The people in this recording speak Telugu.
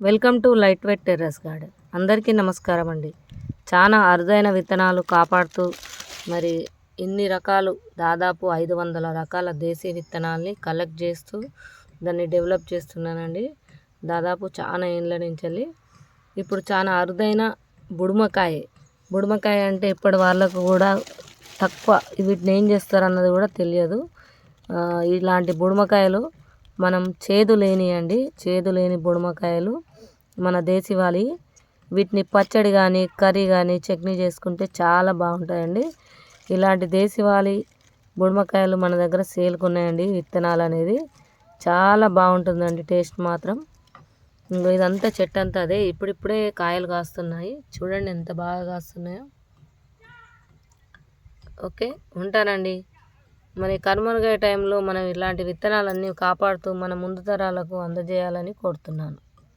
Welcome to light weight terrace garden. అందరికీ నమస్కారం అండి. చాలా అరుదైన విత్తనాలు కాపాడుతూ మరి ఇన్ని రకాలు దాదాపు 500 రకాల దేశీ విత్తనాల్ని కలెక్ట్ చేస్తూ దాన్ని డెవలప్ చేస్తున్నానండి. దాదాపు చాలా ఏళ్ళ నుంచి. ఇప్పుడు చాలా అరుదైన బుడుమకాయ అంటే ఇప్పటి వాళ్ళకు కూడా తక్కువ వీటిని ఏం చేస్తారన్నది కూడా తెలియదు. ఇలాంటి బుడుమకాయలు మనం చేదు లేని బుడుమకాయలు మన దేశీవాలి. వీటిని పచ్చడి కానీ కర్రీ కానీ చట్నీ చేసుకుంటే చాలా బాగుంటాయండి. ఇలాంటి దేశీవాలి బుడుమకాయలు మన దగ్గర సేల్కున్నాయండి. విత్తనాలు అనేది చాలా బాగుంటుందండి, టేస్ట్ మాత్రం. ఇంకో ఇదంతా చెట్టు అంతా అదే, ఇప్పుడిప్పుడే కాయలు కాస్తున్నాయి. చూడండి ఎంత బాగా కాస్తున్నాయో. ఓకే, ఉంటానండి. మరి కనుమరుగయ్యే టైంలో మనం ఇలాంటి విత్తనాలన్నీ కాపాడుతూ మన ముందు తరాలకు అందజేయాలని కోరుతున్నాను.